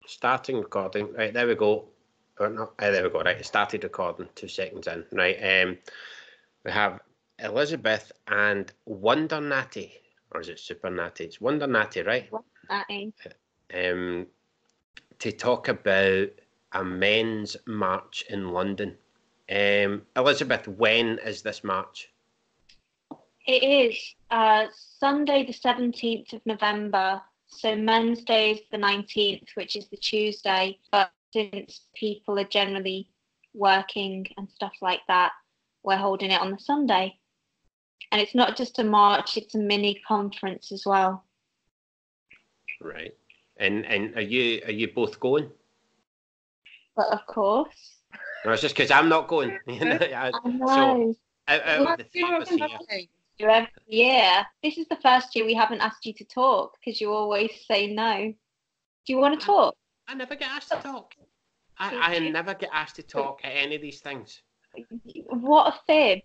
Starting recording. Right, there we go. Or not, there we go. Right, it started recording 2 seconds in. Right, we have Elizabeth and Wonder Natty, or is it Super Natty? It's Wonder Natty, right? Natty. To talk about a men's march in London. Elizabeth, when is this march? It is Sunday the 17th of November. So Men's Day is the 19th, which is the Tuesday. But since people are generally working and stuff like that, we're holding it on the Sunday. And it's not just a march, it's a mini conference as well. Right. And are you both going? But of course. No, it's just because I'm not going. I know. So out of the three of us here, every year. This is the first year we haven't asked you to talk because you always say no. Do you want to talk? I never get asked to talk. I never get asked to talk at any of these things. What a fib.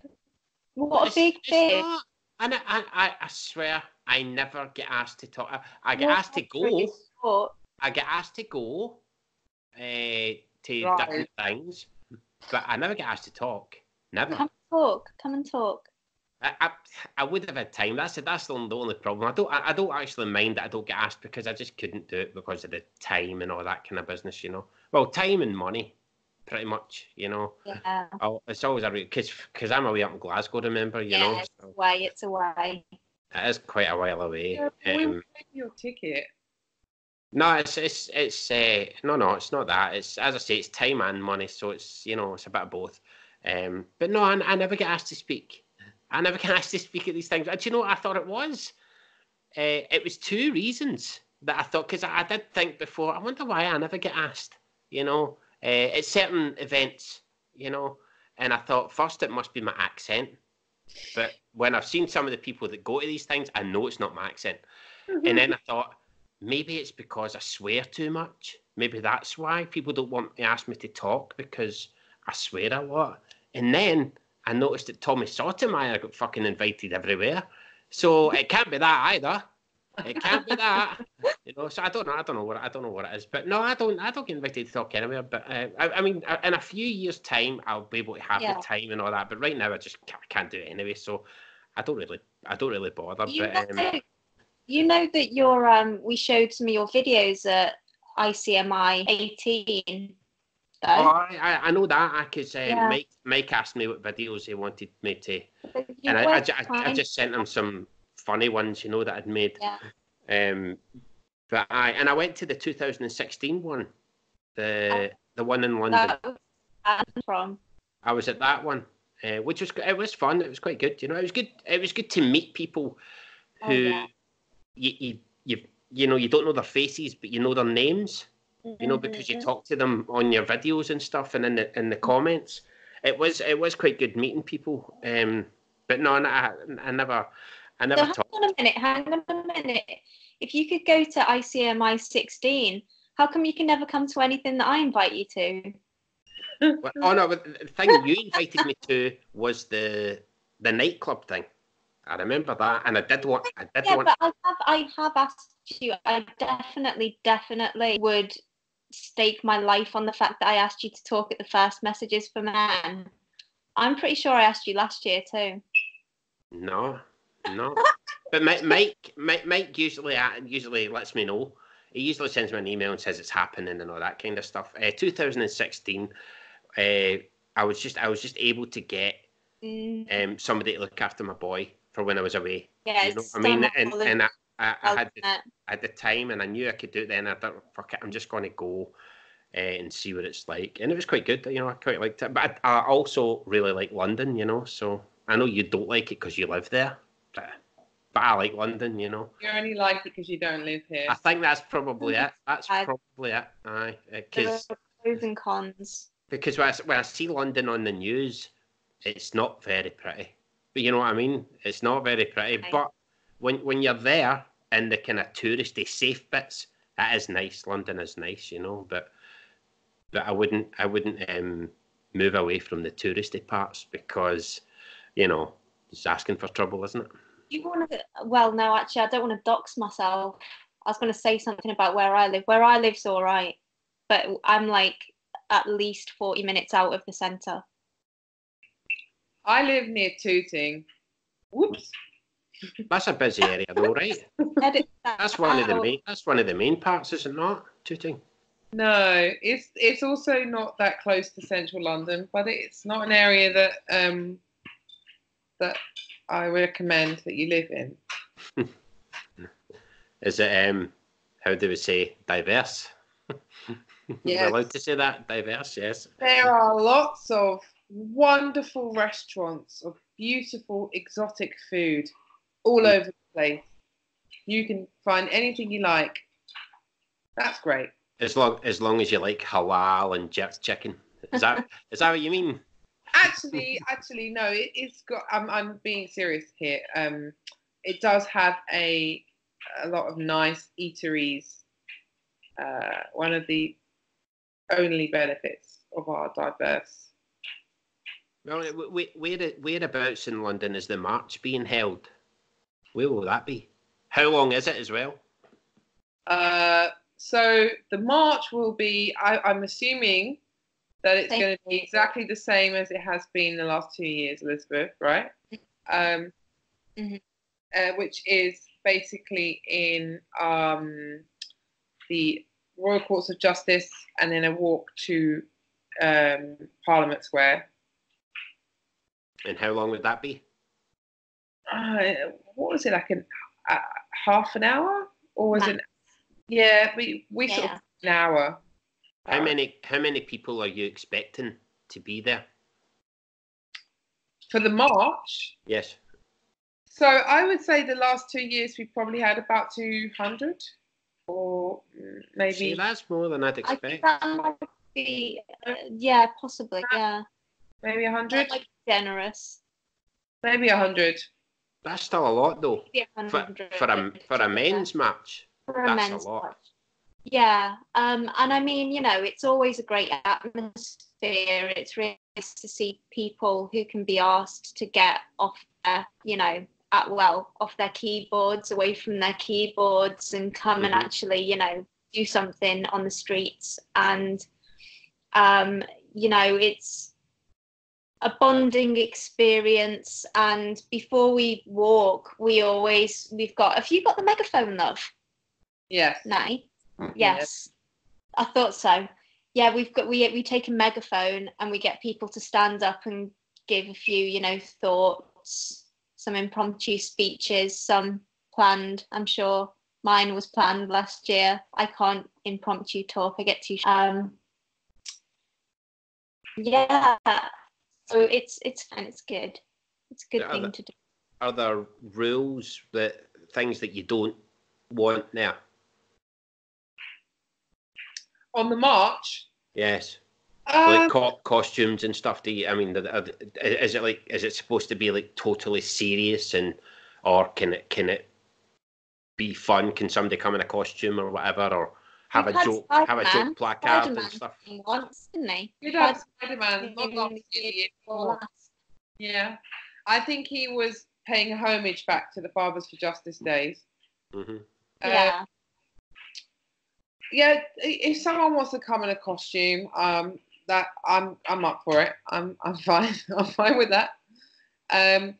What a big fib. Not. And I swear I never get asked to talk. I get asked to go. I get asked to go to different things, but I never get asked to talk. Never. Come and talk. I would have had time. That's the only problem. I don't actually mind that I don't get asked because I just couldn't do it because of the time and all that kind of business, you know. Well, time and money, pretty much, you know. Yeah. It's always a because I'm away up in Glasgow, remember, you know. It's away. It is quite a while away. We'll pay your ticket. No, it's no, it's not that. It's, as I say, it's time and money, so it's, you know, it's a bit of both. But no, I never get asked to speak. I never get asked to speak at these things. Do you know what I thought it was? It was two reasons that I thought, because I did think before, I wonder why I never get asked, you know, at certain events, you know. And I thought, first, it must be my accent. But when I've seen some of the people that go to these things, I know it's not my accent. Mm-hmm. And then I thought, maybe it's because I swear too much. Maybe that's why people don't want to ask me to talk, because I swear a lot. And then I noticed that Tommy Sotomayor got fucking invited everywhere. So it can't be that either. It can't be that. You know, so I don't know what it is. But no, I don't get invited to talk anywhere. But I mean, in a few years' time, I'll be able to have the time and all that. But right now, I just can't do it anyway. So I don't really bother. You know that your we showed some of your videos at ICMI 18. Though. Oh, I know that, because Mike asked me what videos he wanted me to, and I just sent him some funny ones, you know, that I'd made. Yeah. But I went to the 2016 one, the one in London. I was at that one, which was fun. It was quite good, you know. It was good to meet people who you know, you don't know their faces, but you know their names. You know, because you talk to them on your videos and stuff, and in the comments, it was quite good meeting people. But no, I never talked. Hang on a minute. If you could go to ICMI 16, how come you can never come to anything that I invite you to? Oh no, but the thing you invited me to was the nightclub thing. I remember that, and I did want. But I have asked you. I definitely would stake my life on the fact that I asked you to talk at the first Messages for Men. I'm pretty sure I asked you last year too. No. But Mike usually lets me know. He usually sends me an email and says it's happening and all that kind of stuff. 2016, I was just able to get somebody to look after my boy for when I was away. Yeah, you know what I mean? And I had the time, and I knew I could do it then. I thought, fuck it, I'm just going to go and see what it's like. And it was quite good, you know, I quite liked it. But I also really like London, you know, so I know you don't like it because you live there, but I like London, you know. You only like it because you don't live here. I think that's probably it. Probably it. Aye. There are pros and cons. Because when I see London on the news, it's not very pretty. But you know what I mean? It's not very pretty. Right. But when you're there in the kind of touristy, safe bits, that is nice. London is nice, you know. But I wouldn't move away from the touristy parts because, you know, it's asking for trouble, isn't it? You want to? Well, no, actually, I don't want to dox myself. I was going to say something about where I live. Where I live's all right. but I'm like at least 40 minutes out of the centre. I live near Tooting. Whoops. That's a busy area though, right? Edit That's one of the out. main. That's one of the main parts, is it not? Tooting. No, it's also not that close to central London, but it's not an area that I recommend that you live in. Is it how do we say, diverse? Yes. We're allowed to say that, diverse, yes. There are lots of wonderful restaurants of beautiful exotic food all over the place. You can find anything you like. That's great. As long as you like halal and jerk chicken. Is that what you mean? Actually, no. It's got. I'm being serious here. It does have a lot of nice eateries. One of the only benefits of our diverse. Well, whereabouts in London is the march being held? Where will that be? How long is it as well? So the march will be. I'm assuming that it's going to be exactly the same as it has been the last 2 years, Elizabeth, right? Which is basically in the Royal Courts of Justice, and then a walk to Parliament Square. And how long would that be? What was it, like half an hour, or was it? Yeah, we sort of an hour. How many people are you expecting to be there for the march? Yes. So I would say the last 2 years we probably had about 200, or maybe. See, that's more than I'd expect. I think that might be, yeah, possibly, yeah. Maybe 100. That might be generous. Maybe 100. That's still a lot, though. For a men's match. That's a lot. Match. Yeah, and I mean, you know, it's always a great atmosphere. It's really nice to see people who can be asked to get off their, off their keyboards, away from their keyboards, and come and actually, do something on the streets. And, it's a bonding experience. And before we walk, we've got, have you got the megaphone, love? Yes. No. Yes. I thought so. Yeah, we take a megaphone and we get people to stand up and give a few, thoughts, some impromptu speeches, some planned. I'm sure mine was planned last year. I can't impromptu talk. I get too yeah. So it's fun. It's good. It's a good thing to do. Are there rules, things that you don't want now? On the march? Yes. Like costumes and stuff. Is it supposed to be like totally serious, or can it be fun? Can somebody come in a costume or whatever, or have a joke placard and stuff? Once, didn't they? He had Spider-Man, not last year. Yeah, I think he was paying homage back to the Fathers for Justice days. Yeah. Yeah, if someone wants to come in a costume, that I'm up for it. I'm fine. I'm fine with that. I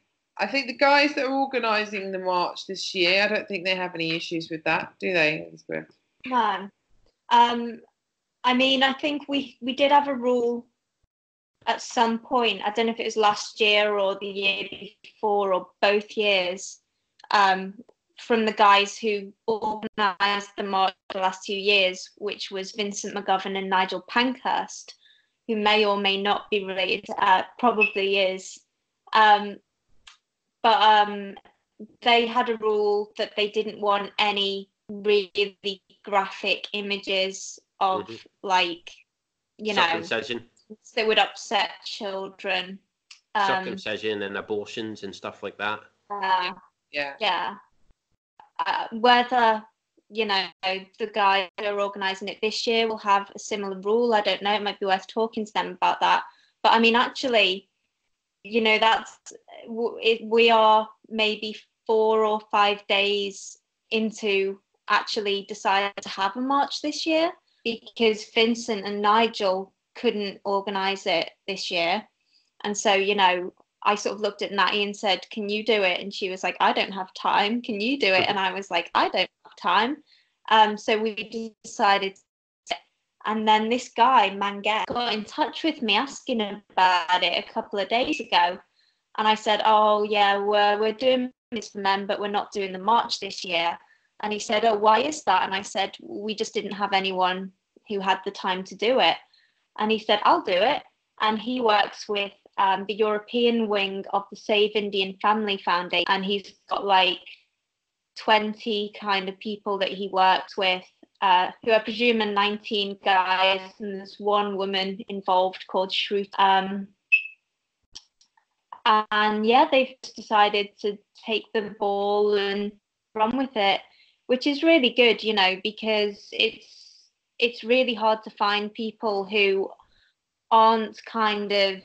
think the guys that are organising the march this year, I don't think they have any issues with that, do they, Elizabeth? No. I mean, I think we did have a rule at some point. I don't know if it was last year or the year before or both years. From the guys who organised the march the last 2 years, which was Vincent McGovern and Nigel Pankhurst, who may or may not be related, probably is. But they had a rule that they didn't want any really graphic images of, circumcision. That would upset children. Circumcision and abortions and stuff like that. Yeah. Whether the guys that are organising it this year will have a similar rule, I don't know. It might be worth talking to them about that. But I mean, actually, we are maybe 4 or 5 days into actually deciding to have a march this year, because Vincent and Nigel couldn't organise it this year. And so, you know, I sort of looked at Natty and said, can you do it? And she was like, I don't have time. Can you do it? And I was like, I don't have time. So we decided. And then this guy, Manget, got in touch with me asking about it a couple of days ago. And I said, oh, yeah, we're doing this for men, but we're not doing the march this year. And he said, oh, why is that? And I said, we just didn't have anyone who had the time to do it. And he said, I'll do it. And he works with the European wing of the Save Indian Family Foundation. And he's got like 20 kind of people that he works with, who I presume are 19 guys. And there's one woman involved called Shruti. And yeah, they've decided to take the ball and run with it, which is really good, you know, because it's really hard to find people who aren't kind of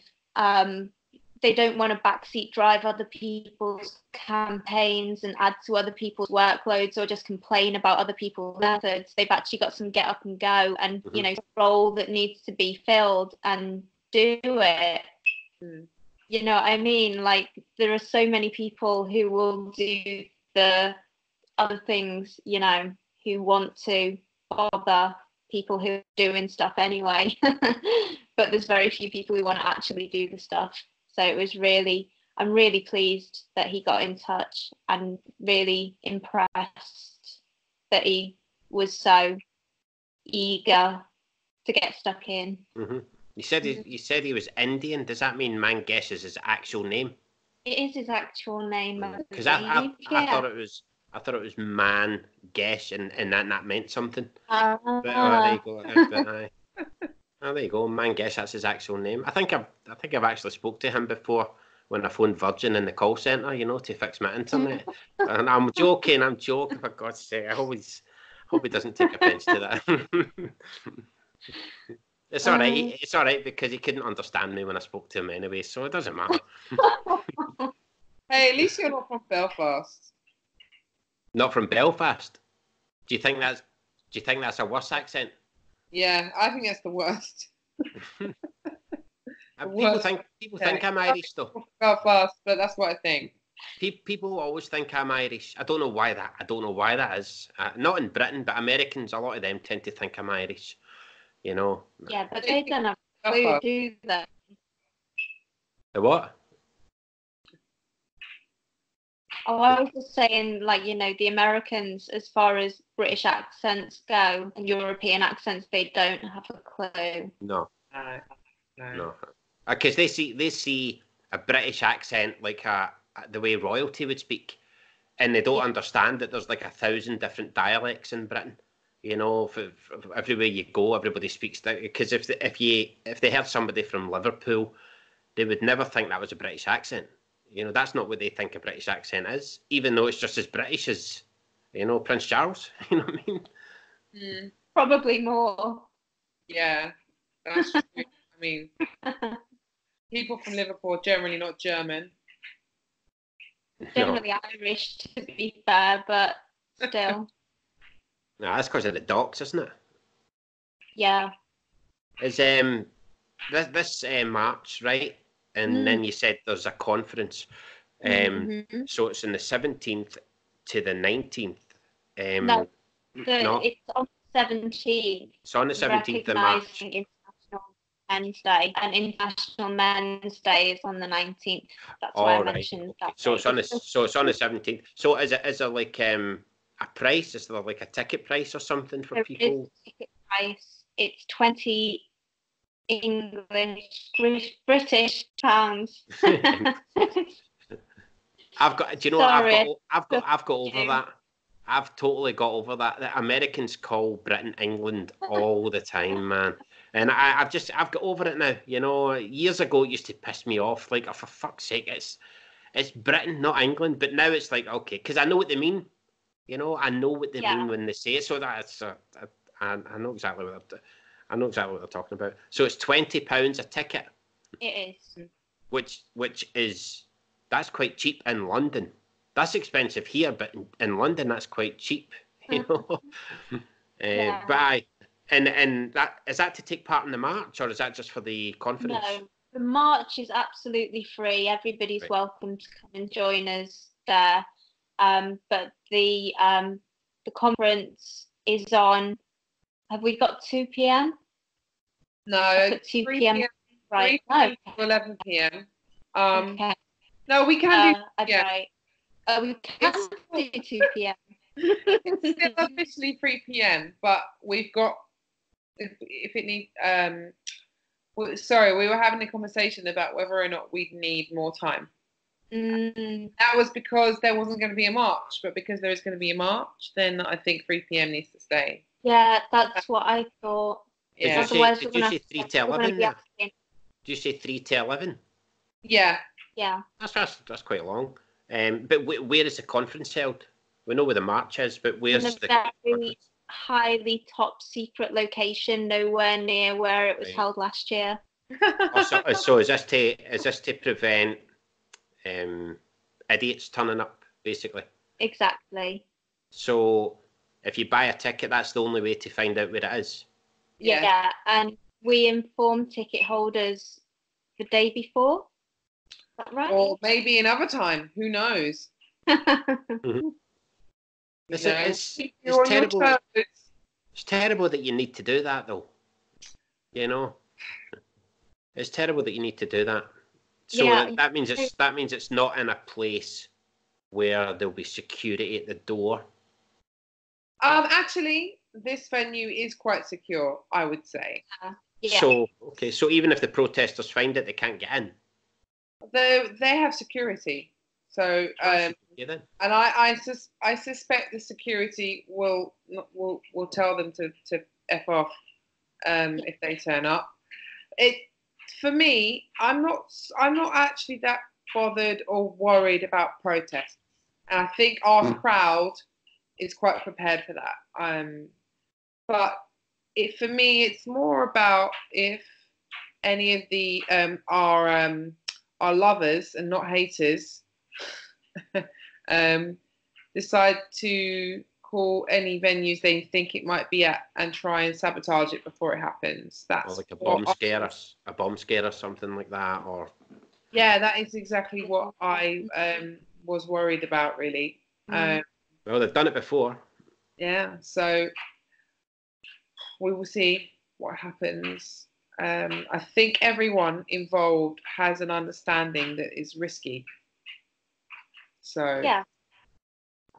they don't want to backseat drive other people's campaigns and add to other people's workloads or just complain about other people's methods. They've actually got some get up and go and you know, role that needs to be filled and do it. You know what I mean? Like, there are so many people who will do the other things, you know, who want to bother people who are doing stuff anyway. But there's very few people who want to actually do the stuff. So it was really, I'm really pleased that he got in touch and really impressed that he was so eager to get stuck in. You said he was Indian. Does that mean Mangesh is his actual name? It is his actual name. Because I thought it was Mangesh, and that meant something. But there you go. There you go. Mangesh, that's his actual name. I think I've actually spoke to him before when I phoned Virgin in the call centre, you know, to fix my internet. And I'm joking, for God's sake. I hope he doesn't take offence to that. It's all right. It's all right because he couldn't understand me when I spoke to him anyway, so it doesn't matter. Hey, at least you're not from Belfast. Not from Belfast. Do you think that's a worse accent? Yeah, I think that's the worst. People think I'm Irish though. Belfast, but that's what I think. People always think I'm Irish. I don't know why that is. Not in Britain, but Americans, a lot of them tend to think I'm Irish. You know. Yeah, but they don't have a clue, do they? The what? Oh, I was just saying, like, you know, the Americans, as far as British accents go and European accents, they don't have a clue. No. Because they see a British accent like the way royalty would speak, and they don't understand that there's like 1,000 different dialects in Britain. You know, for everywhere you go, everybody speaks that. Because if they heard somebody from Liverpool, they would never think that was a British accent. You know, that's not what they think a British accent is, even though it's just as British as, you know, Prince Charles. You know what I mean? Probably more. Yeah, that's true. I mean, people from Liverpool are generally not German. Generally Irish, to be fair, but still. No, that's because of the docks, isn't it? Yeah. Is this March, right? And then you said there's a conference. So it's on the 17th to the 19th. No, it's on the 17th. It's on the 17th of March. International Men's Day, and International Men's Day is on the 19th. That's why I mentioned that. So it's on the 17th. So is there like a price? Is there like a ticket price or something for people? There is a ticket price. It's 20 British pounds. I've got. Do you know what? I've got over that. I've totally got over that. The Americans call Britain England all the time, man. And I've got over it now. You know, years ago it used to piss me off. Like, oh, for fuck's sake, it's Britain, not England. But now it's like, okay, because I know what they mean. You know, I know what they mean when they say it. So that's I know exactly what they're talking about. So it's £20 a ticket. It is. Which is, that's quite cheap in London. That's expensive here, but in London that's quite cheap. You know. Yeah. But And that is that to take part in the march, or is that just for the conference? No, the march is absolutely free. Everybody's Right. welcome to come and join us there. But the conference is on. Have we got 2 p.m.? No, I put 2 p.m. Right. 3 p.m. to 11 p.m. Okay. No, we can do. Yeah. Right. We can do 2 p.m. It's still officially 3 p.m. But we've got if it needs. Sorry, we were having a conversation about whether or not we'd need more time. That was because there wasn't going to be a march, but because there is going to be a march, then I think 3 p.m. needs to stay. Yeah, that's what I thought. Yeah. Did you say 3 to 11? Did you say 3 to 11? Yeah. Yeah. That's quite long. But where is the conference held? We know where the march is, but where's the conference? Highly top secret location, nowhere near where it was held last year. So is this to prevent idiots turning up, basically? Exactly. So if you buy a ticket, that's the only way to find out where it is. Yeah, and we inform ticket holders the day before. Is that right? Or maybe another time. Who knows? Mm-hmm. It's terrible. It's terrible that you need to do that, though. You know, it's terrible that you need to do that. So that means it's not in a place where there'll be security at the door. Actually, this venue is quite secure, I would say. Yeah. So even if the protesters find it, they can't get in. They have security. So and I suspect the security will tell them to F off if they turn up. For me, I'm not actually that bothered or worried about protests, and I think our crowd is quite prepared for that. But for me, it's more about if any of the our lovers and not haters decide to call any venues they think it might be at and try and sabotage it before it happens. That's like a bomb scare or something like that, or that is exactly what I was worried about, really. Well, they've done it before. Yeah, so we will see what happens. I think everyone involved has an understanding that it's risky. So yeah,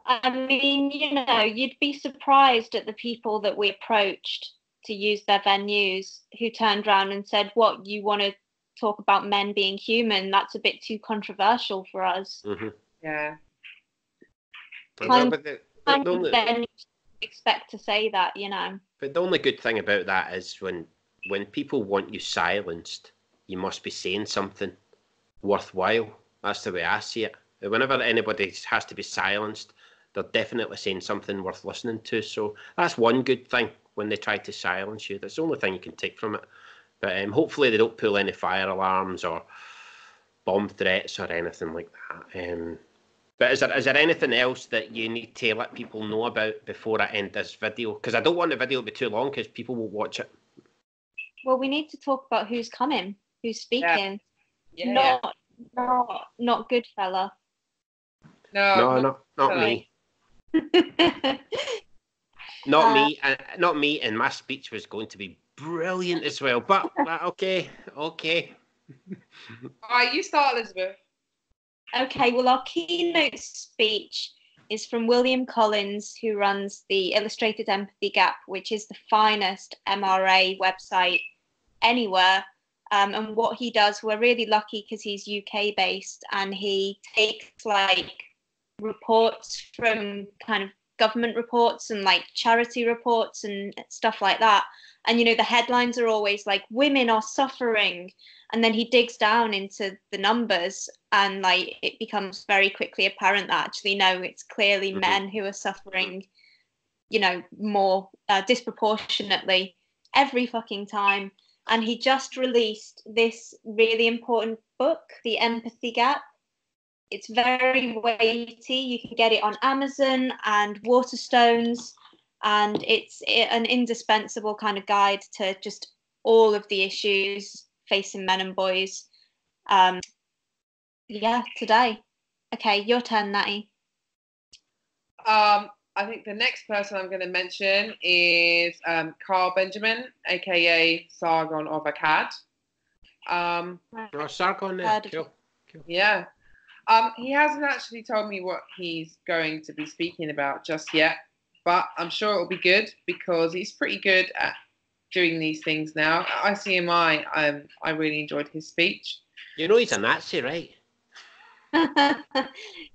I mean, you'd be surprised at the people that we approached to use their venues who turned around and said, "What, you want to talk about men being human? That's a bit too controversial for us." Mm-hmm. Yeah. Then expect to say that, But the only good thing about that is when people want you silenced, you must be saying something worthwhile. That's the way I see it. Whenever anybody has to be silenced, they're definitely saying something worth listening to. So that's one good thing when they try to silence you. That's the only thing you can take from it. But hopefully they don't pull any fire alarms or bomb threats or anything like that. But is there anything else that you need to let people know about before I end this video? Because I don't want the video to be too long because people won't watch it. Well, we need to talk about who's coming, who's speaking. Yeah. Not Goodfella. No, not me. Not me, and my speech was going to be brilliant as well. But okay. All right, you start, Elizabeth. Okay, well, our keynote speech is from William Collins, who runs the Illustrated Empathy Gap, which is the finest MRA website anywhere. And what he does, we're really lucky because he's UK based, and he takes reports from kind of government reports and charity reports and stuff like that. And, the headlines are always like, women are suffering. And then he digs down into the numbers and it becomes very quickly apparent that actually, no, it's clearly men who are suffering, more disproportionately every fucking time. And he just released this really important book, The Empathy Gap. It's very weighty. You can get it on Amazon and Waterstones. and it's an indispensable kind of guide to just all of the issues facing men and boys. Today. Okay, your turn, Natty. I think the next person I'm going to mention is Carl Benjamin, aka Sargon of Akkad. Sargon there. Cool. Yeah. He hasn't actually told me what he's going to be speaking about just yet, but I'm sure it'll be good because he's pretty good at doing these things now. At ICMI, I really enjoyed his speech. You know he's a Nazi, right?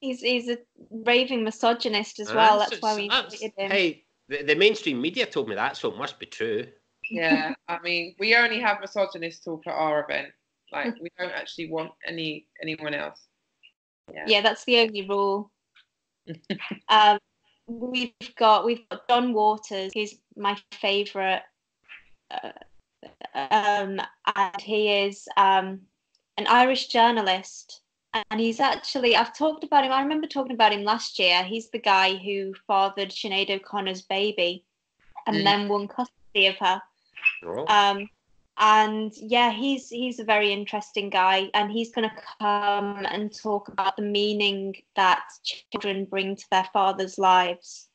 he's a raving misogynist as well. That's why we invited him. Hey, the mainstream media told me that, so it must be true. Yeah, I mean, we only have misogynist talk at our event. Like, we don't actually want anyone else. Yeah, that's the only rule. We've got John Waters. He's my favourite, and he is an Irish journalist. And he's actually, I've talked about him. I remember talking about him last year. He's the guy who fathered Sinead O'Connor's baby, and then won custody of her. Oh. And yeah, he's a very interesting guy, and he's going to come and talk about the meaning that children bring to their fathers' lives.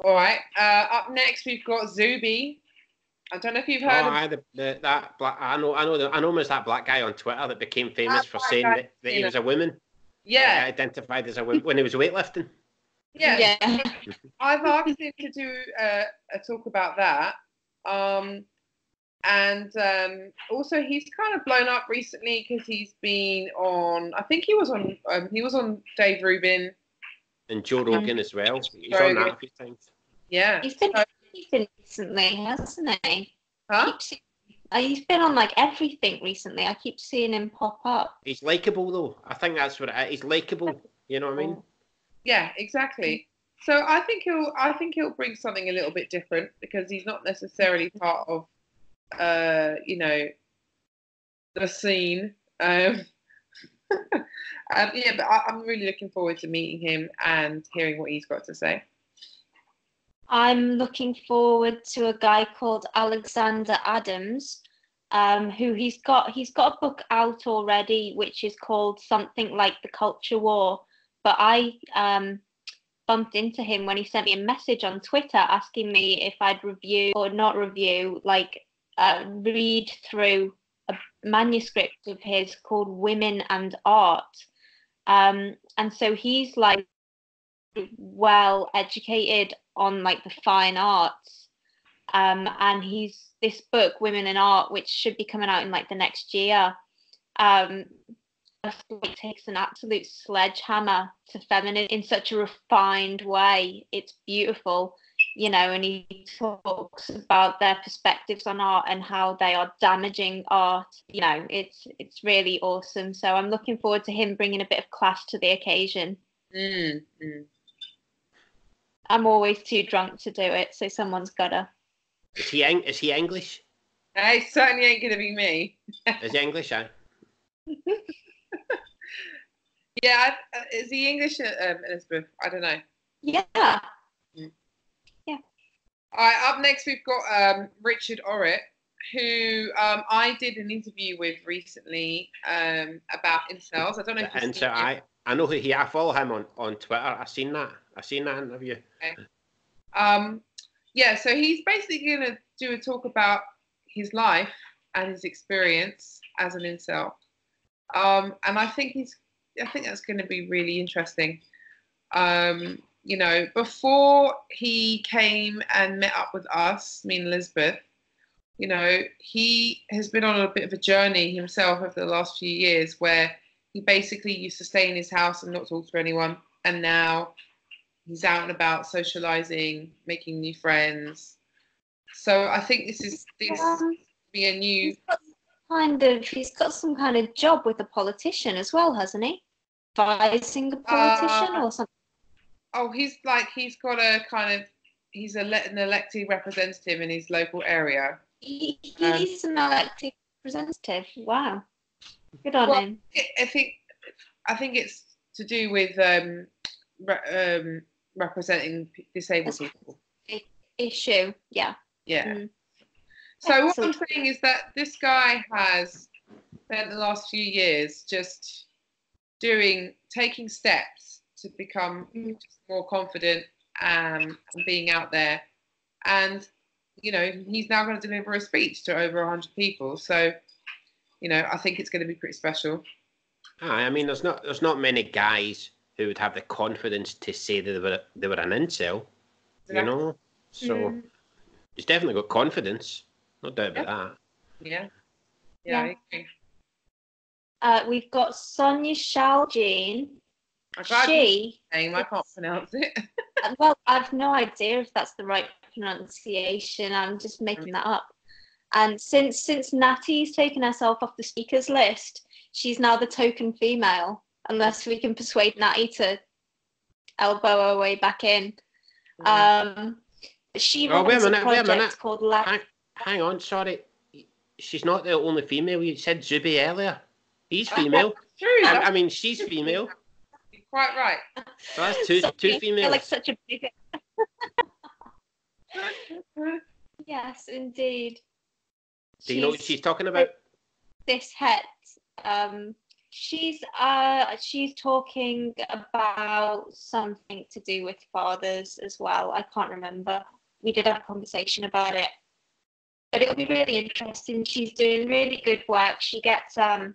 All right. Up next, we've got Zuby. I don't know if you've heard of that black. I know him as that black guy on Twitter that became famous for saying that he was a woman. Yeah. Identified as a woman when he was weightlifting. Yeah. I've asked him to do a talk about that. And also he's kind of blown up recently because he's been on. I think he was on Dave Rubin and Joe Rogan as well. He's on that a few times. Yeah, he's been recently, hasn't he? Huh? He's been on like everything recently. I keep seeing him pop up. He's likable though. I think that's what it is. He's likable. You know what I mean? Yeah, exactly. So I think he'll bring something a little bit different because he's not necessarily part of the scene. But I'm really looking forward to meeting him and hearing what he's got to say. I'm looking forward to a guy called Alexander Adams, who he's got a book out already, which is called something like The Culture War. But I bumped into him when he sent me a message on Twitter asking me if I'd review or not review, read through a manuscript of his called Women and Art. And so he's like well educated on like the fine arts. And he's this book, Women and Art, which should be coming out in like the next year. It takes an absolute sledgehammer to feminism in such a refined way. It's beautiful, and he talks about their perspectives on art and how they are damaging art. It's really awesome. So I'm looking forward to him bringing a bit of class to the occasion. I'm always too drunk to do it, so someone's gotta. Is he English? It certainly ain't gonna be me. Is he English? Yeah, is he English, Elizabeth? I don't know. Yeah. All right, up next we've got Richard Orrit, who I did an interview with recently about incels. I don't know if you've seen him. I know who I follow him on Twitter. I've seen that interview. Okay. So he's basically going to do a talk about his life and his experience as an incel. And I think that's going to be really interesting. Before he came and met up with us, me and Elizabeth, he has been on a bit of a journey himself over the last few years where he basically used to stay in his house and not talk to anyone. And now he's out and about socializing, making new friends. So I think this be a new... He's got some kind of job with a politician as well, hasn't he? Advising a politician or something? Oh, he's got a kind of... He's an elected representative in his local area. He's an elected representative. Wow. Good on him. I think it's to do with representing disabled people. Issue, yeah. So what I'm saying is that this guy has spent the last few years just taking steps to become just more confident and being out there, and he's now going to deliver a speech to over 100 people. So I think it's going to be pretty special. I mean, there's not many guys who would have the confidence to say that they were an incel, So he's definitely got confidence, no doubt about that. Yeah. I agree. We've got Sonia Shaljean. I can't pronounce it. Well, I've no idea if that's the right pronunciation. I'm just making that up. And since Natty's taken herself off the speakers list, she's now the token female, unless we can persuade Natty to elbow her way back in. She runs a project called Hang on, sorry. She's not the only female. You said Zuby earlier. He's female. True. I mean, she's female. You're quite right. So that's two females. Like such a big. Yes, indeed. Do you know what she's talking about? This het. She's talking about something to do with fathers as well. I can't remember. We did have a conversation about it, but it'll be really interesting. She's doing really good work. She's a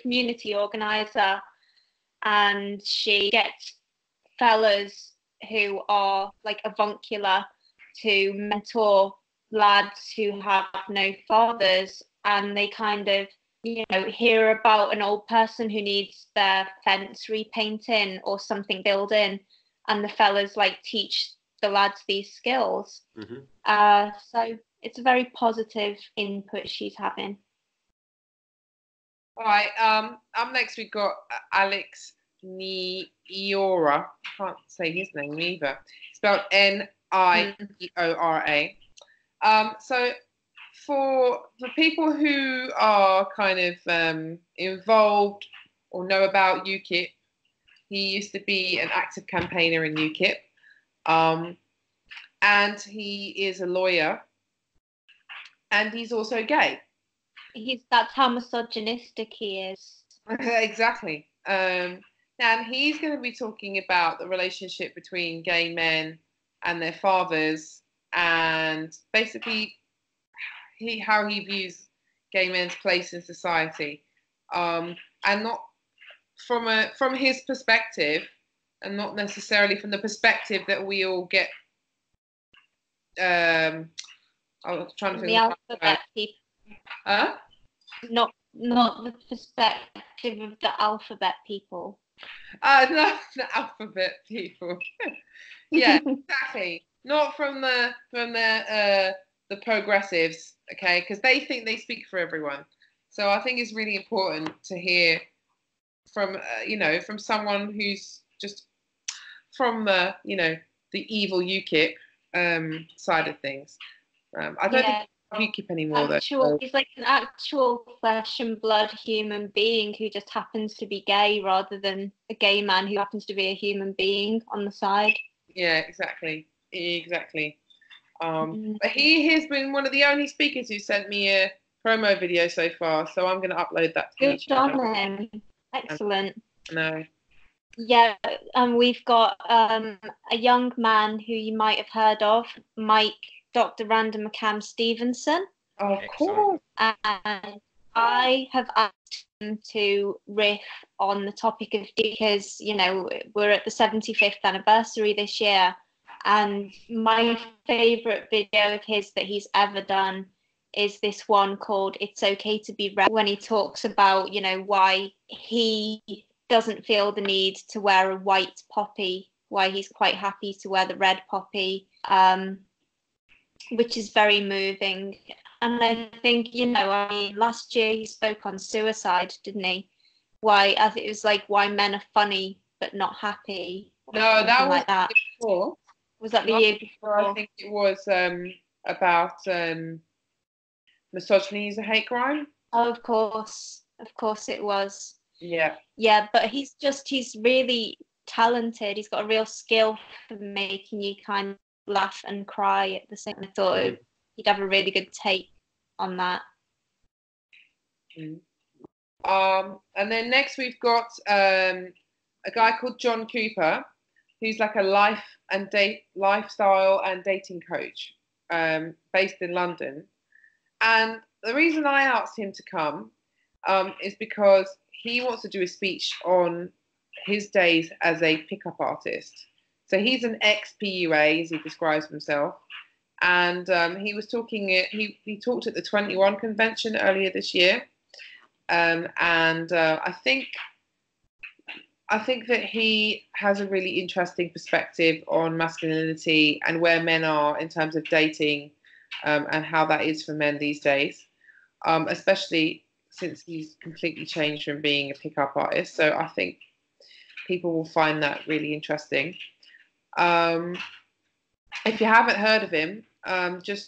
community organizer, and she gets fellas who are like avuncular to mentor lads who have no fathers, and they kind of hear about an old person who needs their fence repainting or something built in, and the fellas teach the lads these skills. So it's a very positive input she's having. All right. Up next we've got Alex Niora. I can't say his name either. Spelled Niora. So for people who are kind of involved or know about UKIP, he used to be an active campaigner in UKIP, and he is a lawyer, and he's also gay. That's how misogynistic he is. Exactly. And he's going to be talking about the relationship between gay men and their fathers, and basically how he views gay men's place in society, and not from his perspective, and not necessarily from the perspective that we all get. I was trying to think. The alphabet people. Not the perspective of the alphabet people. No, the alphabet people. Yeah, exactly. Not from the progressives, okay? Because they think they speak for everyone. So I think it's really important to hear from from someone who's just from the evil UKIP side of things. I don't think UKIP anymore. He's like an actual flesh and blood human being who just happens to be gay, rather than a gay man who happens to be a human being on the side. Yeah, exactly. But he has been one of the only speakers who sent me a promo video so far, so I'm going to upload that to Good on him. Excellent. No. Yeah, and we've got a young man who you might have heard of, Dr. Random McCam Stevenson. Oh, of course. And I have asked him to riff on the topic of, because we're at the 75th anniversary this year, and my favourite video of his that he's ever done is this one called "It's Okay to Be Red," when he talks about why he doesn't feel the need to wear a white poppy, why he's quite happy to wear the red poppy, which is very moving. And I think, last year he spoke on suicide, didn't he? I think it was why men are funny but not happy. No, that was that. Before. Was that the year before? I think it was about misogyny is a hate crime. Oh, of course it was. Yeah. Yeah, but he's really talented. He's got a real skill for making you kind of laugh and cry at the same time. I thought he'd have a really good take on that. And then next we've got a guy called John Cooper, who's like a lifestyle and dating coach, based in London. And the reason I asked him to come is because he wants to do a speech on his days as a pickup artist. So he's an ex-PUA, as he describes himself. And he was talking, he talked at the 21 convention earlier this year. I think that he has a really interesting perspective on masculinity and where men are in terms of dating, and how that is for men these days, especially since he's completely changed from being a pickup artist. So I think people will find that really interesting. If you haven't heard of him,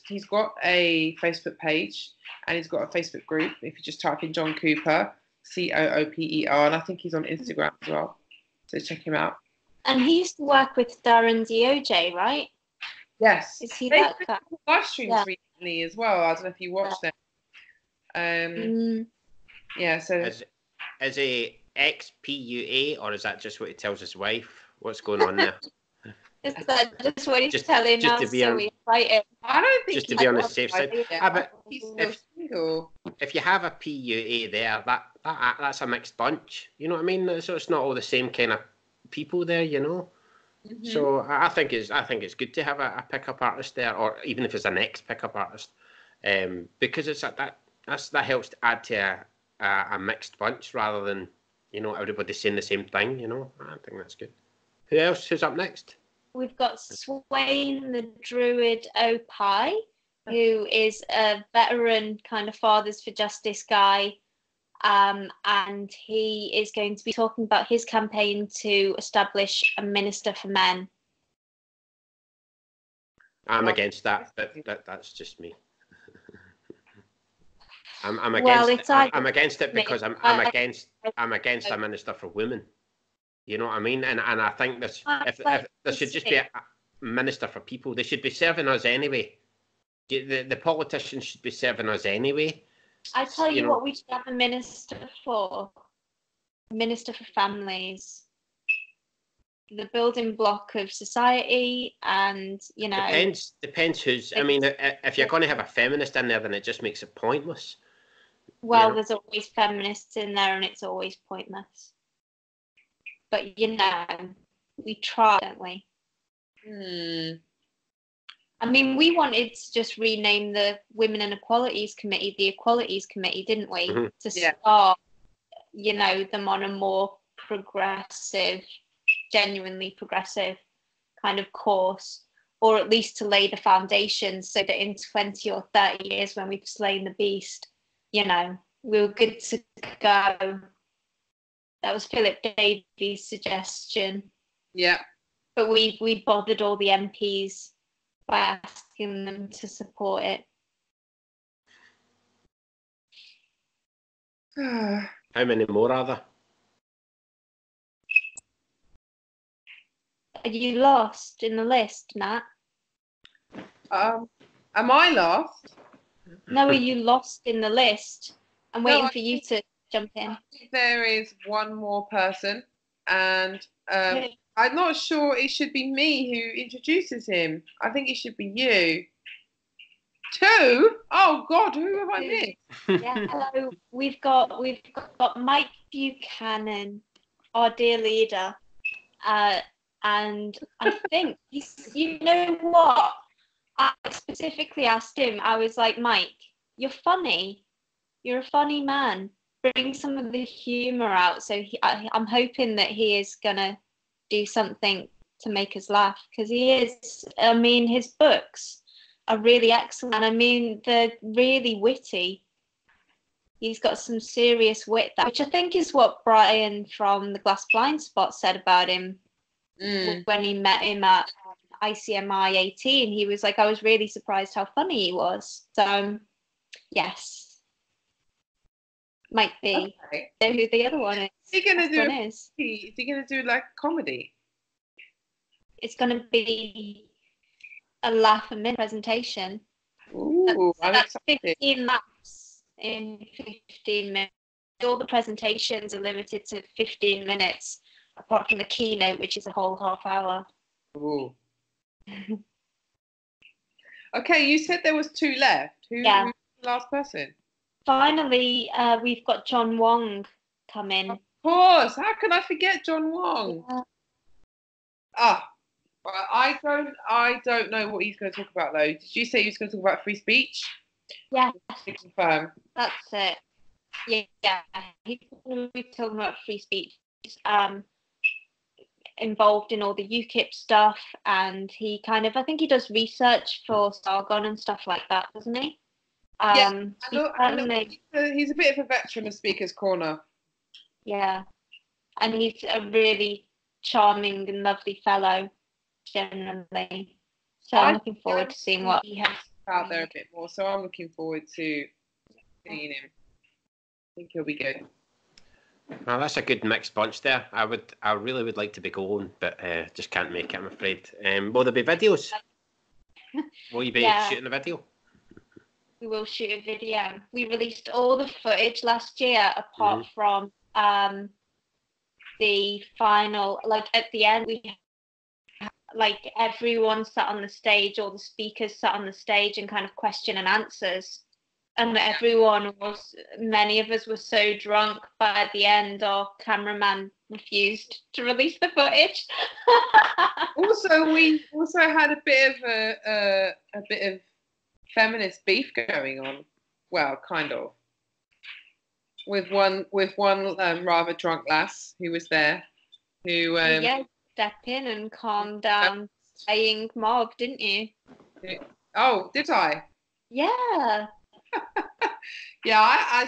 he's got a Facebook page and he's got a Facebook group. If you just type in John Cooper, Cooper, and I think he's on Instagram as well. So check him out. And he used to work with Darren DOJ, right? Yes. Is he they that guy? Live streams recently as well. I don't know if you watched them. Yeah. So is he ex-PUA, or is that just what he tells his wife? What's going on there? Is that just what he's telling us? So we fight it. I don't think just to be on the safe side. But he's still single. If you have a PUA there, that's a mixed bunch. You know what I mean? So it's not all the same kind of people there, you know. Mm-hmm. So I think it's good to have a pickup artist there, or even if it's an ex pickup artist, because it's that helps to add to a mixed bunch rather than, you know, everybody saying the same thing. You know, I think that's good. Who else? Who's up next? We've got Swain the Druid Opie, who is a veteran kind of Fathers for Justice guy. And he is going to be talking about his campaign to establish a minister for men. I'm against that, but that's just me. I'm against it because I'm against a minister for women. You know what I mean? And I think if there should just be a minister for people. They should be serving us anyway. The politicians should be serving us anyway. I tell you what we should have a minister for. Minister for families. The building block of society, and you know. Depends who's. I mean, if you're going to have a feminist in there, then it just makes it pointless. Well, there's always feminists in there, and it's always pointless. But you know, we try, don't we? I mean, we wanted to just rename the Women and Equalities Committee the Equalities Committee, didn't we? Mm-hmm. To start, you know, them on a more progressive, genuinely progressive kind of course, or at least to lay the foundations so that in 20 or 30 years when we've slain the beast, you know, we were good to go. That was Philip Davies' suggestion. Yeah. But we bothered all the MPs by asking them to support it. How many more are there? Are you lost in the list, Nat? Am I lost? No, are you lost in the list? I'm waiting for you to jump in. I think there is one more person, and I'm not sure it should be me who introduces him. I think it should be you. Two? Oh God, who have I missed? Yeah, hello. We've got Mike Buchanan, our dear leader, and I think you know what? I specifically asked him. I was like, Mike, you're funny. You're a funny man. Bring some of the humour out. So I'm hoping that he is gonna do something to make us laugh, because he is. I mean, his books are really excellent. I mean, they're really witty. He's got some serious wit, which I think is what Brian from the Glass Blind Spot said about him when he met him at ICMI 18. He was like, I was really surprised how funny he was. So, yes. Might be. Okay. Know who the other one is. Is he gonna Next do? one is. Is he gonna do like comedy? It's going to be a laugh a minute presentation. Ooh, I'm That's excited. 15 laps in 15 minutes. All the presentations are limited to 15 minutes, apart from the keynote, which is a whole half hour. Ooh. Okay, you said there was 2 left. Who's the last person? Finally, we've got John Wong coming. Of course. How can I forget John Wong? Yeah. Well, I don't know what he's going to talk about though. Did you say he was going to talk about free speech? Yeah, To confirm. that's it. Yeah, he's going to be talking about free speech. Involved in all the UKIP stuff, and he I think he does research for Sargon and stuff like that, doesn't he? I know. He's a bit of a veteran of Speaker's Corner. Yeah, and he's a really charming and lovely fellow, generally. So I'm looking forward to seeing what he has out there a bit more. So I'm looking forward to seeing him. I think he'll be good. Well, that's a good mixed bunch there. I really would like to be going, but just can't make it, I'm afraid. Will there be videos? Will you be shooting a video? We will shoot a video. We released all the footage last year, apart from the final. Like at the end, we everyone sat on the stage, all the speakers sat on the stage, and kind of question and answers. And many of us were so drunk, but at the end, our cameraman refused to release the footage. We also had a bit of feminist beef going on. Well, kind of. With one rather drunk lass who was there, who step in and calm down dying mob, didn't you? Oh, did I? Yeah. Yeah, I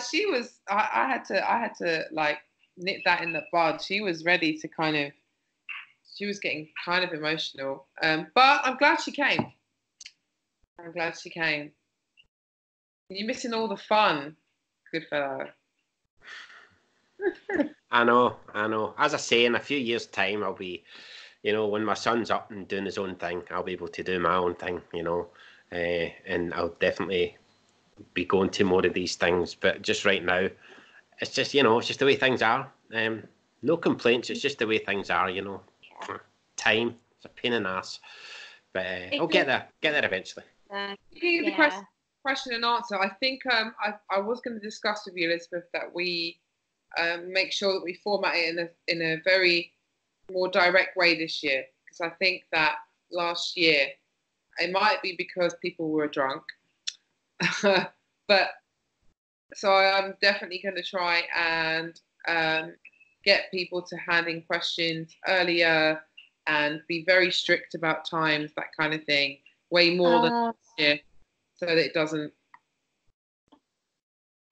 had to like nip that in the bud. She was ready to she was getting kind of emotional. But I'm glad she came. You're missing all the fun, good fellow. I know. As I say, in a few years' time, I'll be, when my son's up and doing his own thing, I'll be able to do my own thing, and I'll definitely be going to more of these things. But just right now, it's just, it's just the way things are. No complaints. It's just the way things are, Time, it's a pain in the ass. But I'll get there eventually. The question and answer. I think I was going to discuss with you, Elizabeth, that we make sure that we format it in a very more direct way this year, because I think that last year it might be because people were drunk, but so I'm definitely going to try and get people to hand in questions earlier and be very strict about times, that kind of thing, way more than last year, so that it doesn't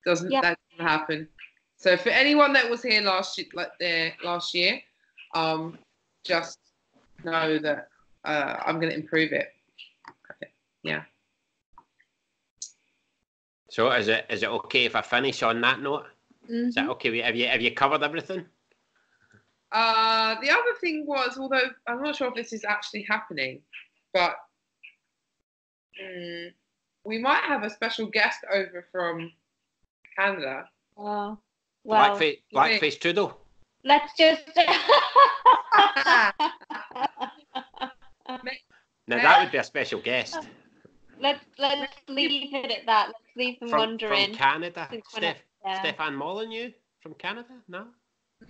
that doesn't happen. So for anyone that was here last year, just know that I'm going to improve it. Okay. Yeah. So is it okay if I finish on that note? Is that okay? Have you covered everything? The other thing was, although I'm not sure if this is actually happening, but we might have a special guest over from Canada. Well, Blackface Trudeau. Let's just. Now that would be a special guest. Let's leave it at that. Let's leave them wondering. From Canada, Stefan Molyneux from Canada. No,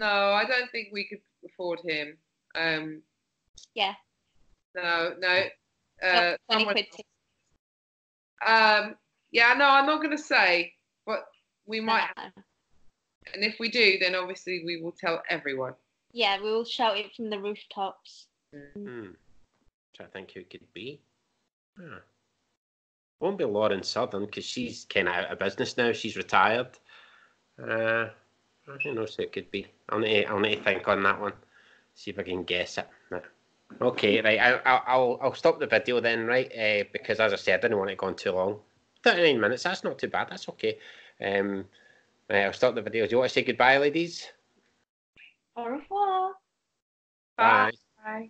I don't think we could afford him. Yeah. No. 20 quid. Yeah, no, I'm not going to say, but we might have. And if we do, then obviously we will tell everyone. Yeah, we will shout it from the rooftops. Trying to think who it could be. Won't be Lauren Southern, because she's kind of out of business now. She's retired. I don't know who it could be. I'll need to think on that one. See if I can guess it. Okay, right. I'll stop the video then, right? Because as I said, I didn't want it going too long. 39 minutes. That's not too bad. That's okay. Right, I'll stop the video. Do you want to say goodbye, ladies? Au revoir. Bye. Bye.